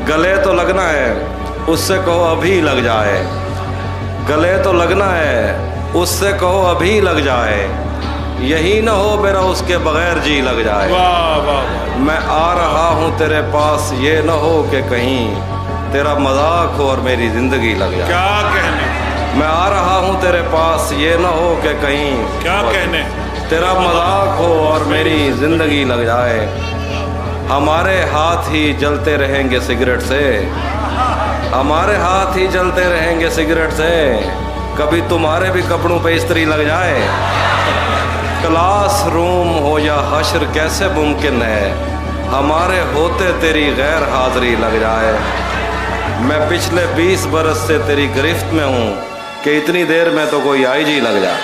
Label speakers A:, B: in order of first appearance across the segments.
A: गले तो लगना है उससे कहो अभी लग जाए, गले तो लगना है उससे कहो अभी लग जाए, यही न हो मेरा उसके बगैर जी लग जाए।
B: वाह वाह।
A: मैं आ रहा हूँ तेरे पास, ये न हो कि कहीं तेरा मजाक हो और मेरी जिंदगी लग जाए।
B: क्या कहने,
A: मैं आ रहा हूँ तेरे पास, ये न हो कि कहीं
B: क्या कहने,
A: तेरा मजाक हो और मेरी जिंदगी लग जाए। हमारे हाथ ही जलते रहेंगे सिगरेट से, हमारे हाथ ही जलते रहेंगे सिगरेट से, कभी तुम्हारे भी कपड़ों पे इस्त्री लग जाए। क्लास रूम हो या हश्र कैसे मुमकिन है, हमारे होते तेरी गैर हाजिरी लग जाए। मैं पिछले 20 बरस से तेरी गिरफ्त में हूँ कि इतनी देर में तो कोई आईजी लग जाए।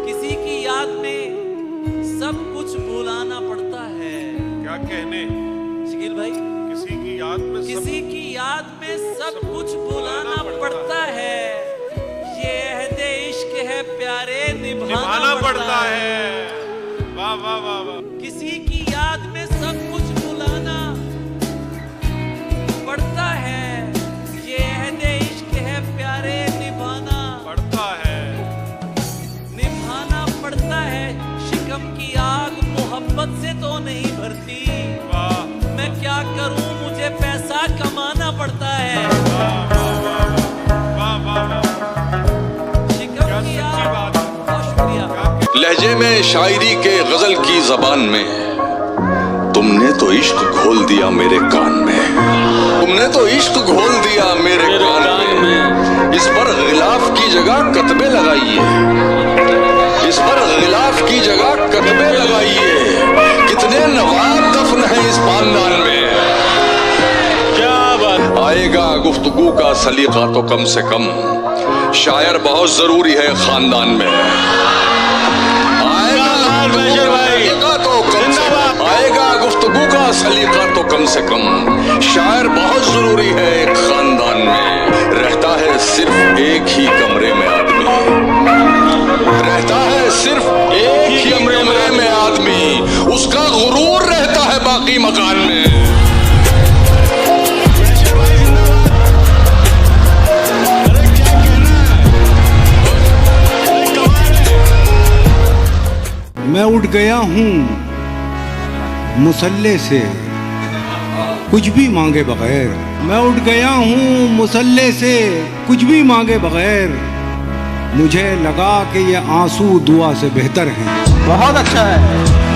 C: किसी की याद में सब कुछ भुलाना पड़ता है।
B: क्या कहने,
C: शकील भाई,
B: किसी की याद में
C: किसी की याद में सब कुछ भुलाना पड़ता है। ये अहदे इश्क है प्यारे, निभाना पड़ता है।
B: वाह वाह वाह वाह।
C: किसी की याद में सब कुछ भुलाना पड़ता है। ये अहदे इश्क है प्यारे, निभाना
B: पड़ता है,
C: निभाना पड़ता है। शिकम की आग मोहब्बत से तो नहीं भरती।
B: वाह
C: मैं क्या करूं, मुझे पैसा कमाना पड़ता है।
B: वाह वाह।
C: शिकम
B: क्या
C: की
B: सच्ची
C: आग,
B: बात है।
C: बहुत शुक्रिया।
D: लहजे में शायरी के गजल की जबान में तुमने तो इश्क घोल दिया मेरे कान में, तुमने तो इश्क घोल दिया मेरे कान में। इस पर गिलाफ की जगह कतबे लगाइए, इस पर गिलाफ की जगह कतबे लगाइए। कितने नवाब दफन है इस खानदान में। क्या बात। आएगा गुफ्तगू का सलीका तो कम से कम, शायर बहुत जरूरी है खानदान में। आएगा गुफ्तगू का सलीका तो कम से कम, शायर बहुत जरूरी है एक खानदान में। रहता है सिर्फ एक ही कमरे में आदमी, रहता है सिर्फ एक ही कमरे में आदमी, उसका गुरूर रहता है बाकी मकान में।
E: मैं उठ गया हूँ मुसल्ले से कुछ भी मांगे बगैर, मैं उठ गया हूँ मुसल्ले से कुछ भी मांगे बगैर। मुझे लगा कि ये आंसू दुआ से बेहतर हैं।
F: बहुत अच्छा है,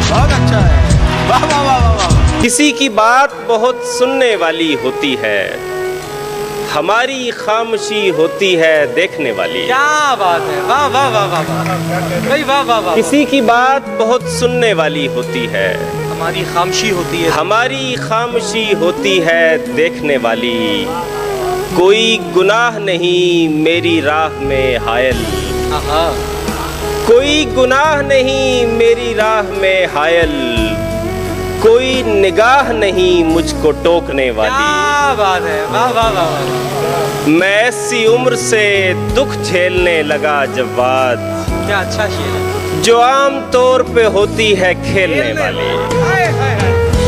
F: बहुत अच्छा है। वाह वाह वाह वाह वाह।
G: किसी की बात बहुत सुनने वाली होती है, हमारी खामोशी होती है देखने वाली।
F: क्या बात है, वाह वाह वाह वाह भाई, वाह वाह वाह।
G: किसी की बात बहुत सुनने वाली होती है,
F: हमारी खामोशी होती है,
G: हमारी खामोशी होती है देखने वाली। कोई गुनाह नहीं मेरी राह में हायल, कोई गुनाह नहीं मेरी राह में हायल, कोई निगाह नहीं मुझको टोकने वाली।
F: क्या बात है, वाह वाह वाह।
G: मैं ऐसी उम्र से दुख झेलने लगा जब बात,
F: क्या अच्छा शेर है,
G: जो आम तौर पे होती है खेलने वाली।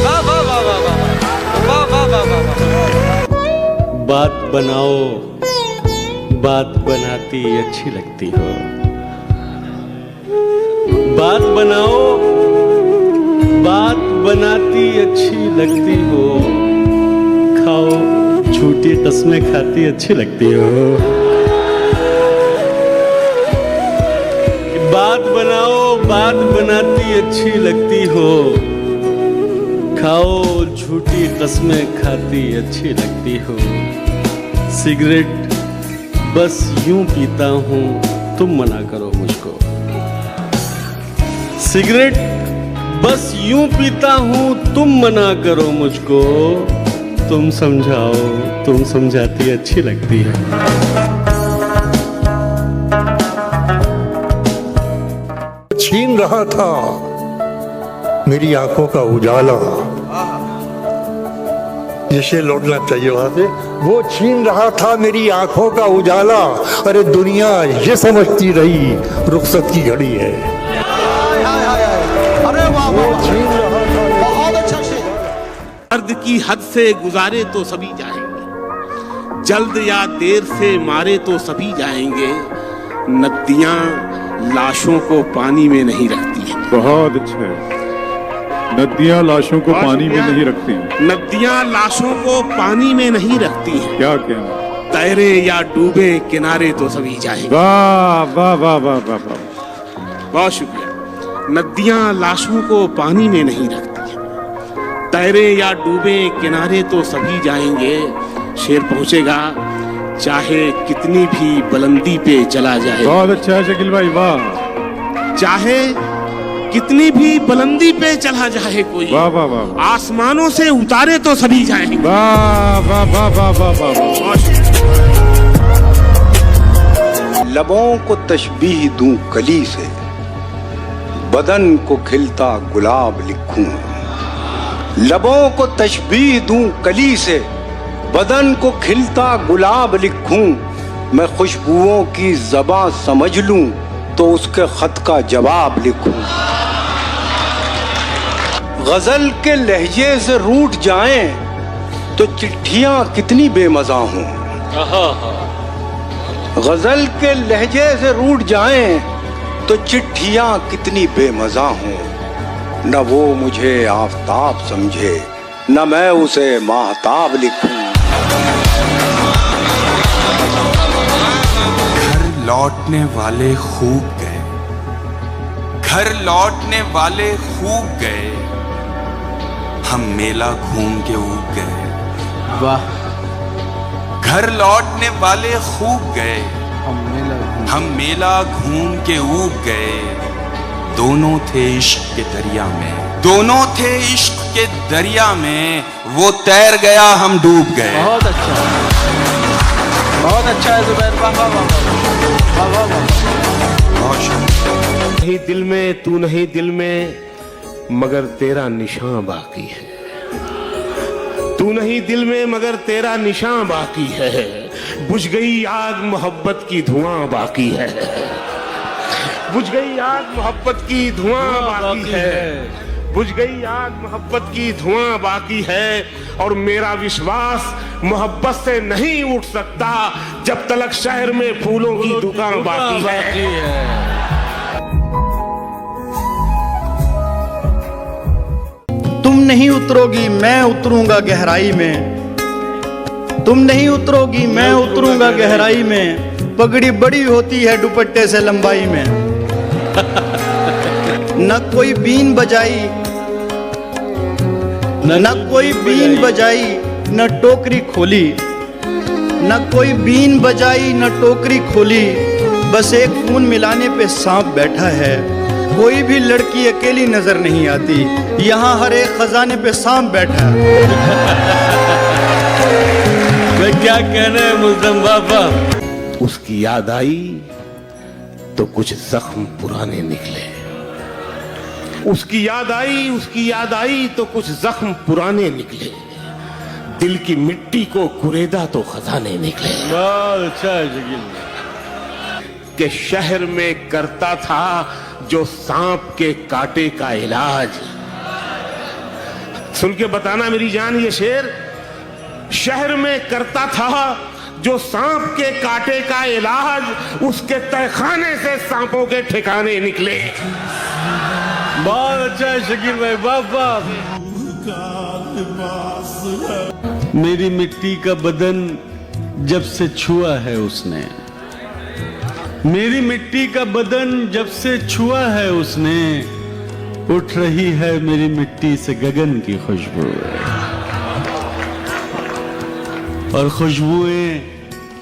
F: वाह वाह वाह वाह वाह वाह वाह वाह वाह।
H: बात बनाओ, बात बनाती अच्छी लगती हो। बात बनाओ, बात बनाती अच्छी लगती हो। खाओ झूठी कसमें खाती अच्छी लगती हो। बात बनाओ, बात बनाती अच्छी लगती हो। खाओ झूठी कसमें खाती अच्छी लगती हो। सिगरेट बस यूं पीता हूँ, तुम मना करो मुझको। सिगरेट बस यूं पीता हूँ, तुम मना करो मुझको। तुम समझाओ, तुम समझाती अच्छी लगती है।
I: छीन रहा था मेरी आंखों का उजाला, जिसे लौटना चाहिए वहां से, वो छीन रहा था मेरी आंखों का उजाला। अरे दुनिया ये समझती रही रुखसत की घड़ी है।
F: अरे वाह,
I: वो छीन रहा था
F: बहुत अच्छा शेर।
B: की हद से गुजारे तो सभी जाएंगे, जल्द या देर से मारे तो सभी जाएंगे। नदियां लाशों को पानी में नहीं रखती हैं।
J: बहुत अच्छा है। नदियां लाशों को पानी में नहीं रखती हैं।
B: नदियां लाशों को पानी में नहीं रखती हैं।
J: क्या कहना?
B: तैरे या डूबे किनारे तो सभी जाएंगे।
J: वाह वाह वाह वाह वाह वाह,
B: बहुत शुक्रिया। नदियां लाशों को पानी में नहीं रखती हैं, तैरे या डूबे किनारे तो सभी जाएंगे। शेर पहुंचेगा चाहे कितनी भी बुलंदी पे चला जाए।
J: बहुत अच्छा है शकील भाई, वाह।
B: चाहे कितनी भी बुलंदी पे चला जाए कोई,
J: वाह वाह वाह,
B: आसमानों से उतारे तो सभी जाएंगे।
J: वाह वाह वाह वाह वाह वाह।
E: लबों को तशबीह दूं कली से, बदन को खिलता गुलाब लिखूं। लबों को तशबीह दूं कली से, बदन को खिलता गुलाब लिखूं। मैं खुशबुओं की ज़बां समझ लूं तो उसके खत का जवाब लिखूं। गजल के लहजे से रूठ जाएं तो चिट्ठियां कितनी बेमज़ा हों। गजल के लहजे से रूठ जाएं तो चिट्ठियां कितनी बेमज़ा हों। न वो मुझे आफताब समझे, न मैं उसे माहताब लिखूं।
K: घर लौटने वाले खूब गए, घर लौटने वाले खूब गए, हम मेला घूम के ऊब गए।
H: वाह।
K: घर लौटने वाले खूब गए, हम मेला घूम के ऊब गए। दोनों थे इश्क के दरिया में, दोनों थे इश्क के दरिया में, वो तैर गया हम डूब गए।
F: बहुत अच्छा, बहुत अच्छा है जुबैर, वाह वाह वाह वाह वाह।
B: नहीं दिल में तू नहीं दिल में, मगर तेरा निशान बाकी है। तू नहीं दिल में मगर तेरा निशान बाकी है। बुझ गई आग मोहब्बत की धुआं बाकी है। बुझ गई आग मोहब्बत की धुआं बाकी है। बुझ गई आग मोहब्बत की धुआं बाकी है। और मेरा विश्वास मोहब्बत से नहीं उठ सकता जब तक शहर में फूलों की दुकान बाकी है।
L: तुम नहीं उतरोगी मैं उतरूंगा गहराई में, तुम नहीं उतरोगी मैं उतरूंगा गहराई में। पगड़ी बड़ी होती है दुपट्टे से लंबाई में। न कोई बीन बजाई, न कोई बीन बजाई, न टोकरी खोली। न कोई बीन बजाई न टोकरी खोली, बस एक खून मिलाने पे सांप बैठा है। कोई भी लड़की अकेली नजर नहीं आती, यहाँ हर एक खजाने पे सांप बैठा है।
H: मैं क्या कहना है मुल्ज़म बाबा।
B: उसकी याद आई तो कुछ जख्म पुराने निकले। उसकी याद आई, उसकी याद आई तो कुछ जख्म पुराने निकले। दिल की मिट्टी को कुरेदा तो खजाने निकले।
H: बहुत अच्छा है शकील।
B: के शहर में करता था जो सांप के कांटे का इलाज। सुन के बताना मेरी जान ये शेर। शहर में करता था जो सांप के कांटे का इलाज, उसके तहखाने से सांपों के ठिकाने निकले।
H: बहुत अच्छा है शकील भाई, बाबा। मेरी मिट्टी का बदन जब से छुआ है उसने, मेरी मिट्टी का बदन जब से छुआ है उसने, उठ रही है मेरी मिट्टी से गगन की खुशबू। और खुशबुएं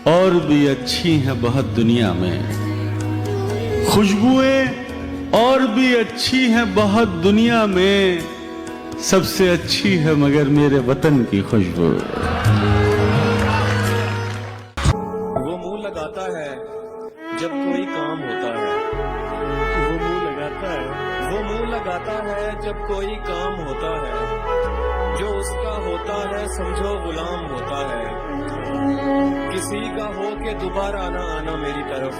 H: और भी अच्छी हैं बहुत दुनिया में, खुशबुएं और भी अच्छी हैं बहुत दुनिया में, सबसे अच्छी है मगर मेरे वतन की खुशबू।
G: वो मुंह लगाता है जब कोई काम होता है,
H: वो मुंह लगाता है,
G: वो मुंह लगाता है जब कोई काम होता है। जो उसका होता है समझो गुलाम होता है। किसी का हो के दोबारा ना आना मेरी तरफ,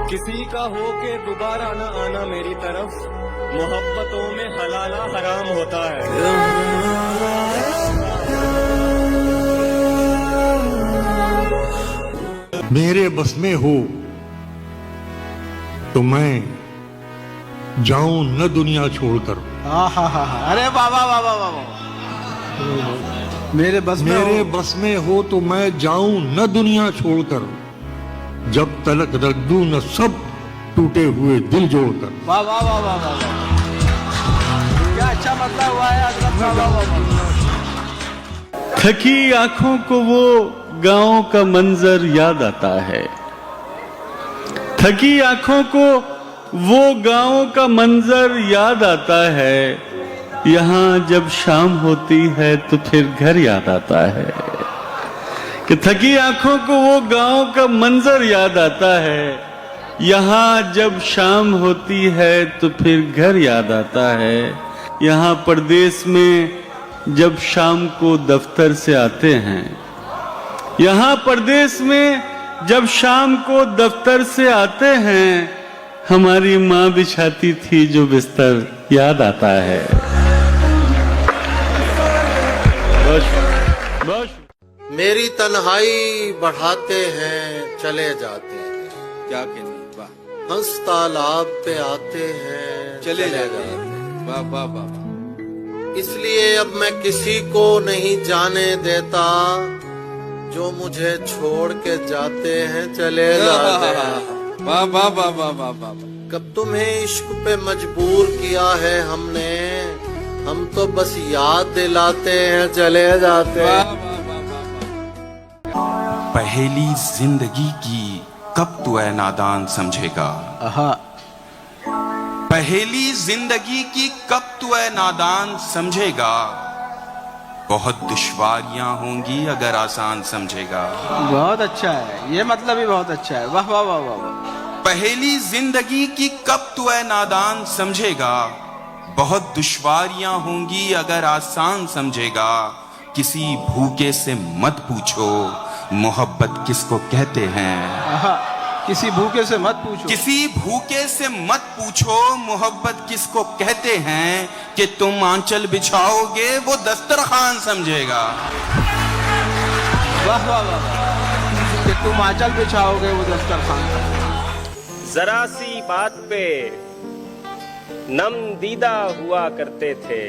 G: किसी का हो के दोबारा ना आना मेरी तरफ। मोहब्बतों में हलाला हराम होता है।
I: मेरे बस में हो तो मैं जाऊं न दुनिया छोड़कर।
F: अरे वाह वाह वाह वाह वाह। मेरे बस
I: में हो तो मैं जाऊं न दुनिया छोड़कर, जब तलक रख दूं न सब टूटे हुए दिल जोड़कर।
F: वाह वाह वाह वाह वाह। क्या अच्छा मतलब हुआ है हजरत। वाह वाह वाह।
H: थकी आंखों को वो गांव का मंजर याद आता है। थकी आंखों को वो गांव का मंजर याद आता है। यहाँ जब शाम होती है तो फिर घर याद आता है। कि थकी आंखों को वो गांव का मंजर याद आता है। यहाँ जब शाम होती है तो फिर घर याद आता है। यहाँ परदेश में जब शाम को दफ्तर से आते हैं, यहाँ परदेश में जब शाम को दफ्तर से आते हैं, हमारी माँ बिछाती थी जो बिस्तर याद आता है।
M: मेरी तन्हाई बढ़ाते हैं चले जाते हैं,
F: क्या कहनी। वाह।
M: हंस तालाब पे आते हैं
F: चले जाते हैं। वाह वाह वाह।
M: इसलिए अब मैं किसी को नहीं जाने देता, जो मुझे छोड़ के जाते हैं चले जाते हैं।
F: वाह वाह वाह वाह वाह वाह।
M: कब तुम्हें इश्क पे मजबूर किया है हमने, हम तो बस याद दिलाते हैं चले जाते हैं।
K: पहेली जिंदगी की कब तू ऐ नादान समझेगा। पहेली जिंदगी की कब तू ऐ नादान समझेगा। बहुत दुश्वारियां होंगी अगर आसान समझेगा।
F: बहुत अच्छा है ये, मतलब ही बहुत अच्छा है। वाह वाह वाह वाह।
K: पहेली जिंदगी की कब तू ऐ नादान समझेगा। बहुत दुश्वारियां होंगी अगर आसान समझेगा। किसी भूखे से मत पूछो मोहब्बत किसको कहते हैं।
F: किसी भूखे से मत पूछो।
K: किसी भूखे से मत पूछो मोहब्बत किसको कहते हैं। कि तुम आंचल बिछाओगे वो दस्तरखान समझेगा।
F: वाह वाह वाह। कि तुम आंचल बिछाओगे वो दस्तरखान।
G: जरा सी बात पे नम दीदा हुआ करते थे।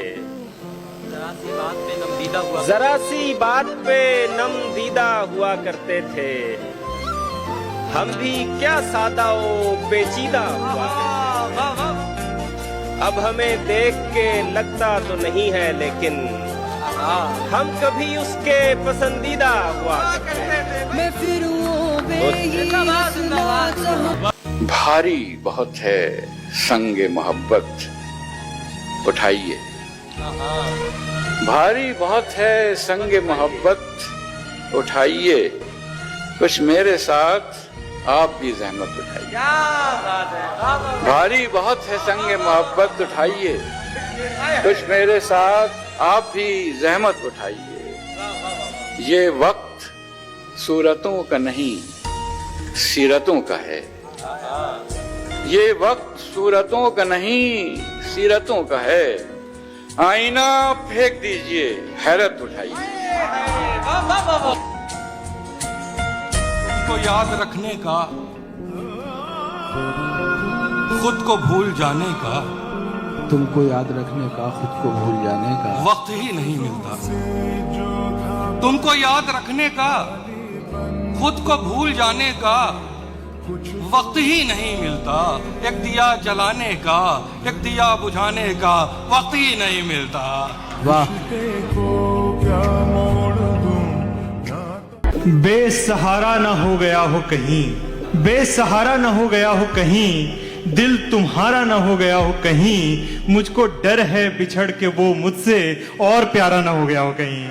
G: जरा सी बात पे नम दीदा हुआ करते थे। हम भी क्या सादा ओ पेचीदा हुआ करते थे। अब हमें देख के लगता तो नहीं है, लेकिन हम कभी उसके पसंदीदा हुआ करते थे।
D: भारी बहुत है संगे मोहब्बत उठाइए। भारी बहुत है संगे मोहब्बत उठाइए। कुछ मेरे साथ आप भी जहमत उठाइए। भारी बहुत है संगे मोहब्बत उठाइए। कुछ मेरे साथ आप भी जहमत उठाइए। ये वक्त सूरतों का नहीं सीरतों का है। ये वक्त सूरतों का नहीं सीरतों का है। आईना फेंक दीजिए हैरत उठाइए।
K: को याद रखने का, खुद को भूल जाने का,
F: तुमको याद रखने का, खुद को भूल जाने का
K: वक्त ही नहीं मिलता। तुमको याद रखने का, खुद को भूल जाने का वक्त ही नहीं मिलता। एक दिया जलाने का, एक दिया बुझाने का वक्त ही नहीं मिलता।
F: वाह।
N: बेसहारा ना हो गया हो कहीं, बेसहारा ना हो गया हो कहीं, दिल तुम्हारा ना हो गया हो कहीं। मुझको डर है बिछड़ के वो मुझसे और प्यारा ना हो गया हो कहीं।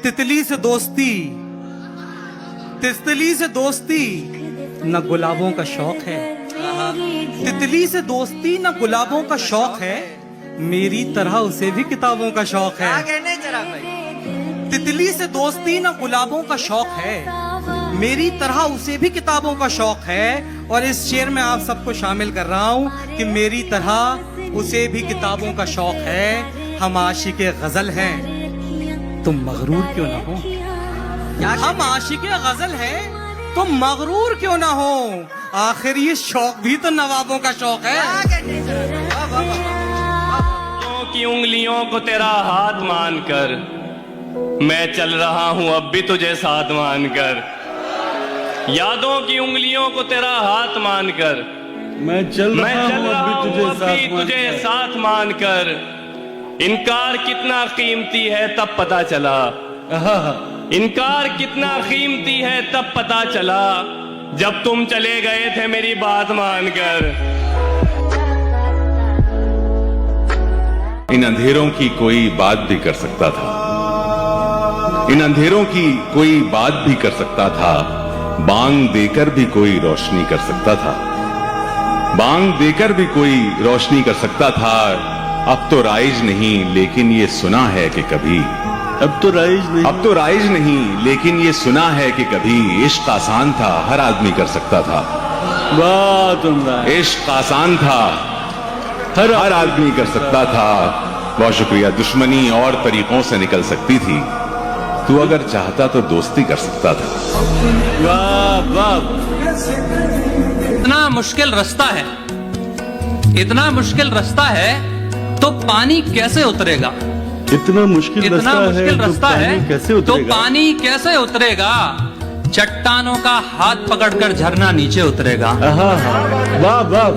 C: तितली से दोस्ती, तितली से दोस्ती न गुलाबों का शौक है। तितली से दोस्ती न गुलाबों का शौक है। मेरी तरह उसे भी किताबों का शौक है। तितली से दोस्ती न गुलाबों का शौक है। मेरी तरह उसे भी किताबों का शौक है। और इस शेर में आप सबको शामिल कर रहा हूँ कि मेरी तरह उसे भी किताबों का शौक है। हम आशिक़े गजल हैं, तुम मगरूर क्यों ना हो। हम आशिके गजल हैं तो मगरूर क्यों ना हो, आखिर ये शौक भी तो नवाबों का शौक है।
O: की उंगलियों को तेरा हाथ मानकर मैं चल रहा हूं अब भी तुझे साथ मानकर, यादों की उंगलियों को तेरा हाथ मानकर
H: मैं चल रहा हूं अब भी
O: तुझे साथ मानकर। इनकार कितना कीमती है तब पता चला, इनकार कितना कीमती है तब पता चला, जब तुम चले गए थे मेरी बात मानकर।
P: इन अंधेरों की कोई बात भी कर सकता था, इन अंधेरों की कोई बात भी कर सकता था, बांग देकर भी कोई रोशनी कर सकता था, बांग देकर भी कोई रोशनी कर सकता था। अब तो राइज नहीं लेकिन ये सुना है कि कभी,
H: अब तो राइज नहीं लेकिन ये सुना है कि कभी
P: इश्क आसान था हर आदमी कर सकता था,
H: वाह
P: इश्क आसान था हर आदमी कर सकता था। बहुत शुक्रिया। दुश्मनी और तरीकों से निकल सकती थी, तू अगर चाहता तो दोस्ती कर सकता था।
H: वाह वाह।
Q: इतना मुश्किल रास्ता है, इतना मुश्किल रास्ता है तो पानी कैसे उतरेगा,
H: इतना मुश्किल रास्ता है
Q: तो पानी कैसे उतरेगा, चट्टानों का हाथ पकड़कर झरना नीचे उतरेगा।
H: वाह वाह।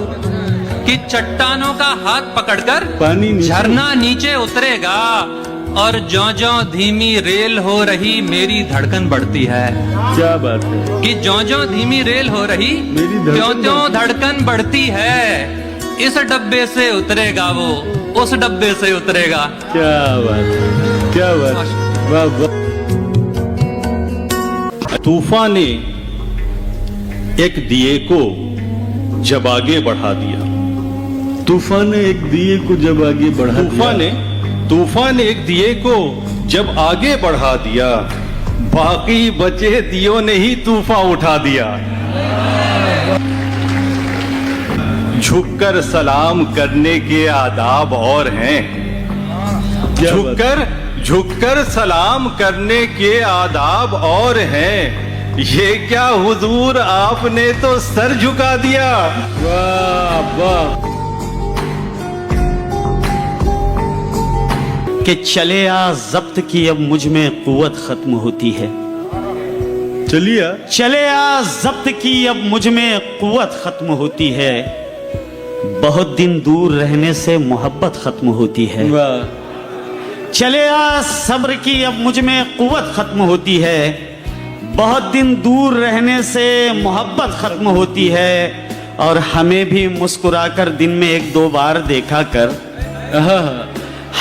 Q: कि चट्टानों का हाथ पकड़कर
H: पानी
Q: झरना नीचे उतरेगा, और ज्यों-ज्यों धीमी रेल हो रही मेरी धड़कन बढ़ती है।
H: क्या बात है
Q: कि ज्यों-ज्यों धीमी रेल हो रही त्यों-त्यों धड़कन बढ़ती है। इस डब्बे से उतरेगा वो, उस डब्बे से उतरेगा।
H: क्या बात है, क्या बात, वाह वाह।
R: तूफान ने एक दिए को जब आगे बढ़ा दिया,
H: तूफान ने एक दिए को जब आगे बढ़ा दिया,
R: तूफान ने एक दिए को जब आगे बढ़ा दिया, बाकी बचे दियों ने ही तूफान उठा दिया। झुककर सलाम करने के आदाब और हैं, झुककर सलाम करने के आदाब और हैं, ये क्या हुजूर आपने तो सर झुका दिया।
H: वाह वाह।
S: कि चले आ जब्त की अब मुझ में कुव्वत खत्म होती है, चले आ जब्त की अब मुझ में कुव्वत खत्म होती है, बहुत दिन दूर रहने से मोहब्बत खत्म होती है। चले आ सब्र की अब मुझ में कुव्वत खत्म होती है, बहुत दिन दूर रहने से मोहब्बत खत्म होती है, और हमें भी मुस्कुराकर दिन में एक दो बार देखा कर,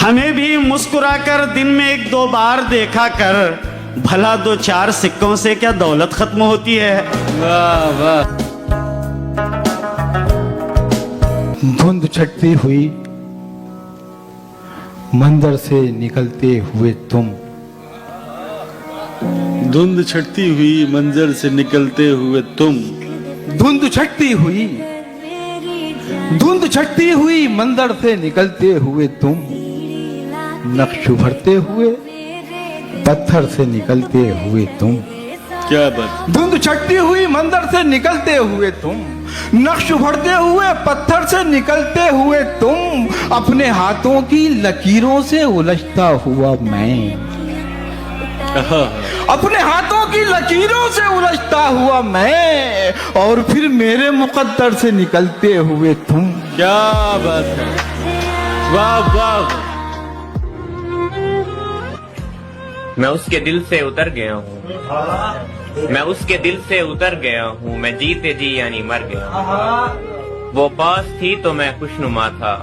S: हमें भी मुस्कुराकर दिन में एक दो बार देखा कर, भला दो चार सिक्कों से क्या दौलत खत्म होती है।
H: वाह वाह।
E: धुंध छटती हुई मंदिर से निकलते हुए तुम,
H: धुंध छटती हुई मंजर से निकलते हुए तुम,
E: धुंध छटती हुई मंदिर से निकलते हुए तुम, नक्श उभरते हुए पत्थर से निकलते हुए तुम।
H: क्या बात।
E: धुंध छटती हुई मंदिर से निकलते हुए तुम, नक्श उभरते हुए पत्थर से निकलते हुए तुम, अपने हाथों की लकीरों से उलझता हुआ मैं, अपने हाथों की लकीरों से उलझता हुआ मैं, और फिर मेरे मुकद्दर से निकलते हुए तुम।
H: क्या बात है, वाह वाह।
T: मैं उसके दिल से उतर गया हूँ, मैं उसके दिल से उतर गया हूँ, मैं जीते जी यानी मर गया हूँ। वो पास थी तो मैं खुशनुमा था,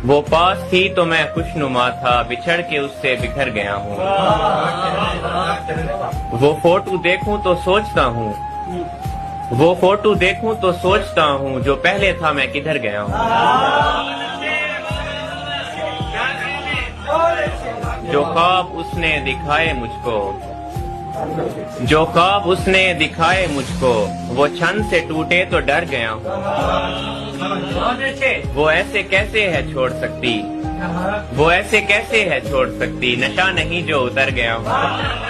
T: वो पास थी तो मैं खुशनुमा था, बिछड़ के उससे बिखर गया हूँ। वो फोटो देखूं तो सोचता हूँ, वो फोटो देखूं तो सोचता हूँ, जो पहले था मैं किधर गया हूँ। जो ख्वाब उसने दिखाए मुझको, जो ख्वाब उसने दिखाए मुझको, वो क्षण से टूटे तो डर गया हूँ। वो ऐसे कैसे है छोड़ सकती, वो ऐसे कैसे है छोड़ सकती, नशा नहीं जो उतर गया हूँ।